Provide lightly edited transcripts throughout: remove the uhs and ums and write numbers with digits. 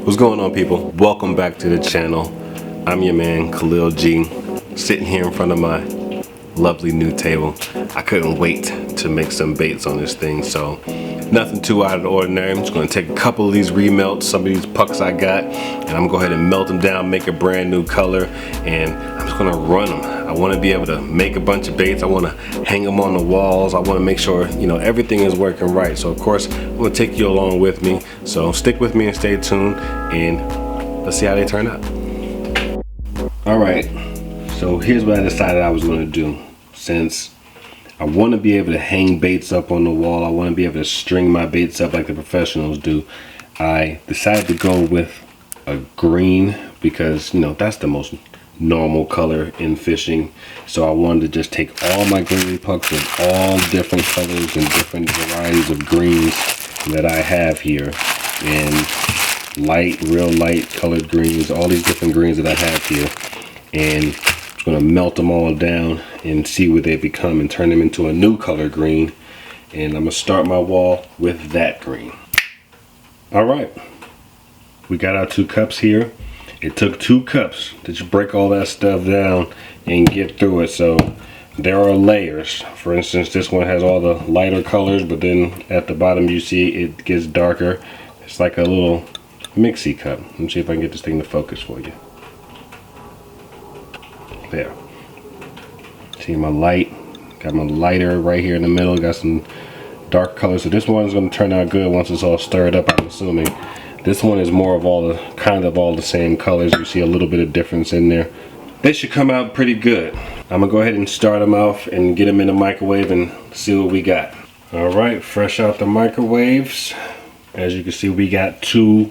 What's going on, people? Welcome back to the channel. I'm your man Khalil G, sitting here in front of my lovely new table. I couldn't wait to make some baits on this thing, so nothing too out of the ordinary. I'm just going to take a couple of these remelts, some of these pucks I got, and I'm going to go ahead and melt them down, make a brand new color, and I'm just going to run them. I want to be able to make a bunch of baits. I want to hang them on the walls. I want to make sure, you know, everything is working right. So of course, I'm going to take you along with me. So stick with me and stay tuned, and let's see how they turn out. All right, so here's what I decided I was going to do. Since I want to be able to hang baits up on the wall, I want to be able to string my baits up like the professionals do, I decided to go with a green because, you know, that's the most normal color in fishing. So I wanted to just take all my green pucks of all different colors and different varieties of greens that I have here, and light, real light colored greens, all these different greens that I have here, and I'm just going to melt them all down and see what they become and turn them into a new color green. And I'm going to start my wall with that green. All right, we got our 2 cups here. It took 2 cups to break all that stuff down and get through it. So there are layers. For instance, this one has all the lighter colors, but then at the bottom you see it gets darker. It's like a little mixie cup. Let me see if I can get this thing to focus for you. There. See my light? Got my lighter right here in the middle. Got some dark colors. So this one's going to turn out good once it's all stirred up, I'm assuming. This one is more of all the all the same colors. You see a little bit of difference in there. They should come out pretty good. I'm gonna go ahead and start them off and get them in the microwave and see what we got. All right, fresh out the microwaves. As you can see, we got 2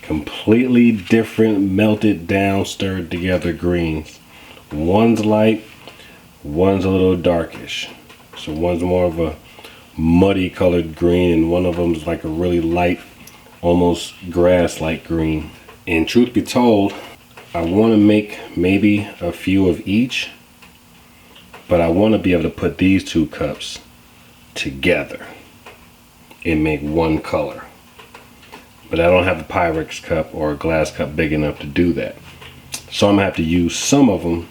completely different melted down, stirred together greens. One's light, one's a little darkish. So one's more of a muddy colored green, and one of them's like a really light, almost grass-like green. And truth be told, I want to make maybe a few of each, but I want to be able to put these 2 cups together and make one color. But I don't have a Pyrex cup or a glass cup big enough to do that. So I'm gonna have to use some of them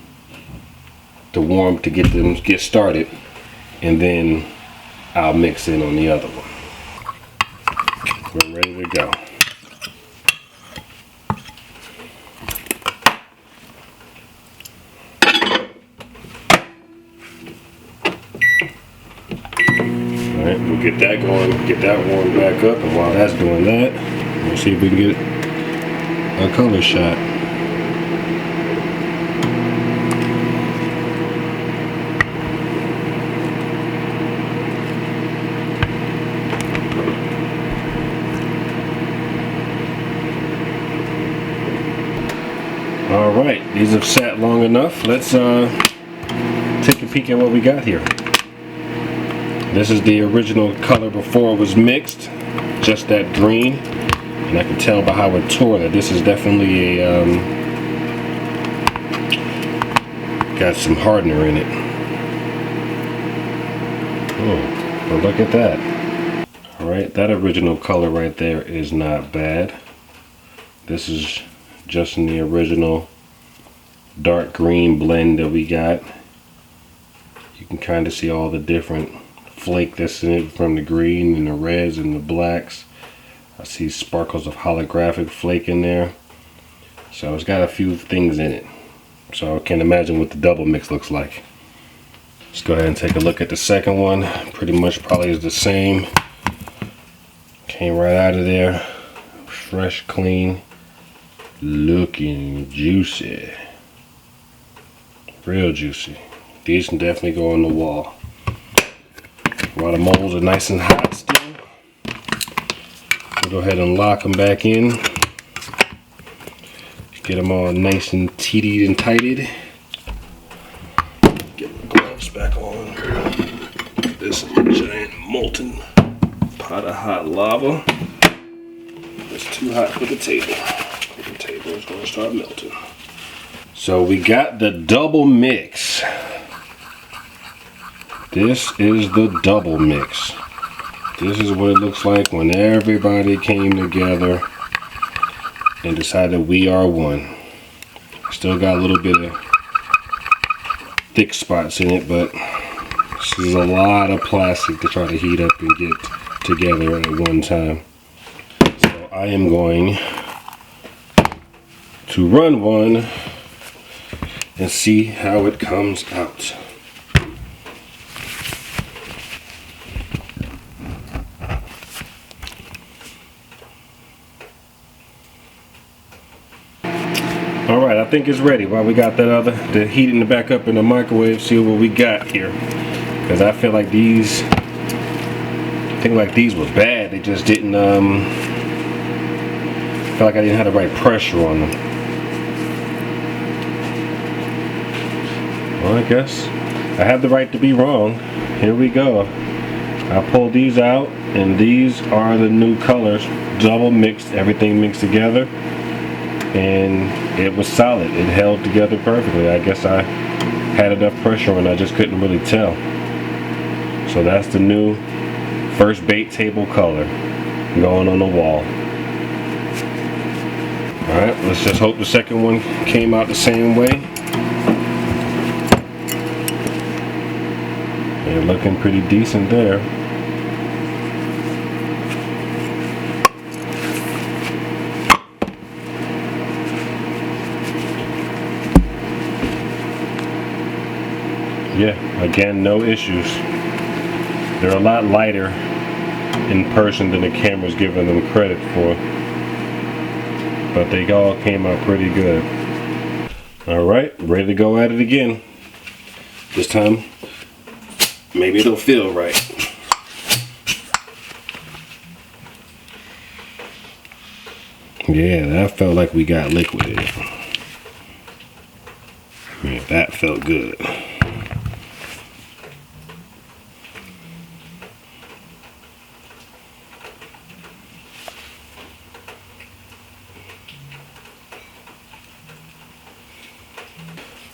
to warm, to get started, and then I'll mix in on the other one. We're ready to go. Alright, we'll get that going, get that warmed back up, and while that's doing that, we'll see if we can get a color shot. Alright, these have sat long enough. Let's take a peek at what we got here. This is the original color before it was mixed, just that green. And I can tell by how it tore that this is definitely a, got some hardener in it. Oh, but look at that. Alright, that original color right there is not bad. This is just in the original dark green blend that we got. You can kind of see all the different flake that's in it from the green and the reds and the blacks. I see sparkles of holographic flake in there. So it's got a few things in it. So I can imagine what the double mix looks like. Let's go ahead and take a look at the second one. Pretty much probably is the same. Came right out of there. Fresh, clean. Looking juicy. Real juicy. These can definitely go on the wall. While the molds are nice and hot still, we'll go ahead and lock them back in. Get them all nice and teated and tighted. Get my gloves back on. This is a giant molten pot of hot lava. It's too hot for the table. The table is going to start melting. So we got the double mix. This is the double mix. This is what it looks like when everybody came together and decided we are one. Still got a little bit of thick spots in it, but this is a lot of plastic to try to heat up and get together at one time. So I am going to run one and see how it comes out. Alright, I think it's ready. While we got the heating the back up in the microwave, see what we got here. Because I feel like these were bad. They just didn't feel like I didn't have the right pressure on them. Well, I guess I have the right to be wrong. Here we go. I pulled these out, and these are the new colors, double mixed, everything mixed together. And it was solid. It held together perfectly. I guess I had enough pressure and I just couldn't really tell. So that's the new first bait table color going on the wall. Alright, let's just hope the second one came out the same way. They're looking pretty decent there. Yeah, again, no issues. They're a lot lighter in person than the camera's giving them credit for. But they all came out pretty good. Alright, ready to go at it again. This time, maybe it'll feel right. Yeah, that felt like we got liquid in it. Yeah, that felt good.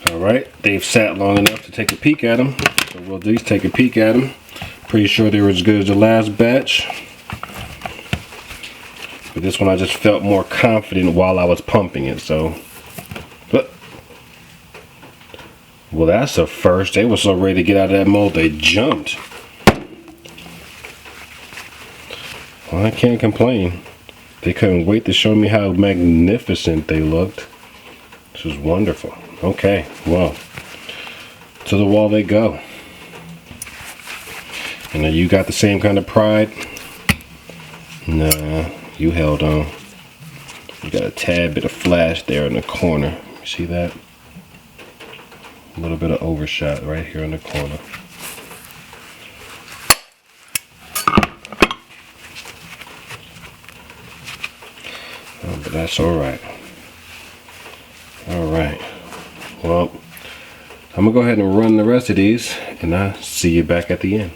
Alright, they've sat long enough to take a peek at them. So we'll at least take a peek at them. Pretty sure they were as good as the last batch. But this one I just felt more confident while I was pumping it, so. Well, that's a first. They were so ready to get out of that mold, they jumped. Well, I can't complain. They couldn't wait to show me how magnificent they looked. This is wonderful. Okay, well, to the wall they go. And then you got the same kind of pride? Nah, you held on. You got a tad bit of flash there in the corner. You see that? A little bit of overshot right here in the corner. Oh, but that's alright. Alright. Well, I'm gonna go ahead and run the rest of these, and I'll see you back at the end.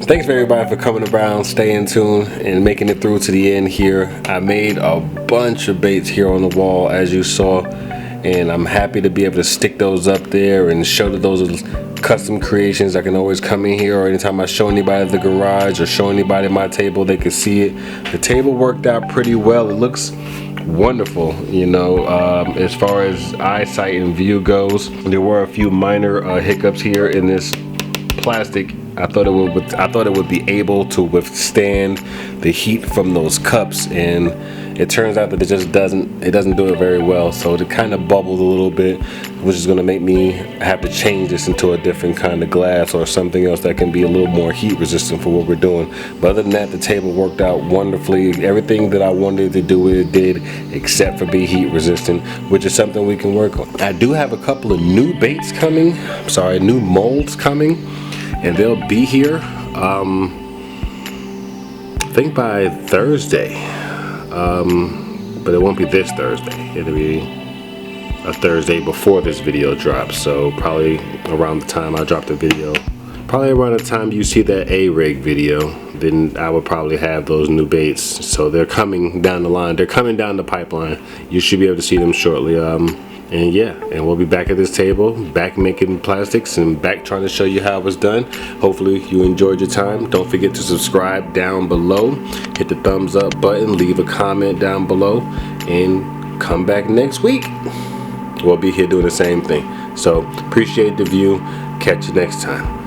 Thanks for everybody for coming around, staying tuned, and making it through to the end here. I made a bunch of baits here on the wall, as you saw, and I'm happy to be able to stick those up there and show that those are custom creations. I can always come in here, or anytime I show anybody the garage or show anybody my table, they can see it. The table worked out pretty well. It looks wonderful, you know. As far as eyesight and view goes, there were a few minor hiccups here in this plastic. I thought it would be able to withstand the heat from those cups, and it turns out that it just doesn't do it very well. So it kind of bubbled a little bit, which is going to make me have to change this into a different kind of glass or something else that can be a little more heat resistant for what we're doing. But other than that, the table worked out wonderfully. Everything that I wanted to do it did, except for be heat resistant, which is something we can work on. I do have a couple of new baits coming, new molds coming, and they'll be here. think by Thursday, but it won't be this Thursday. It'll be a Thursday before this video drops, so probably around the time I drop the video, probably around the time you see that A-rig video, then I would probably have those new baits. So they're coming down the line, they're coming down the pipeline. You should be able to see them shortly. And yeah, and we'll be back at this table, back making plastics and back trying to show you how it was done. Hopefully you enjoyed your time. Don't forget to subscribe down below, hit the thumbs up button, leave a comment down below, and come back next week. We'll be here doing the same thing. So appreciate the view. Catch you next time.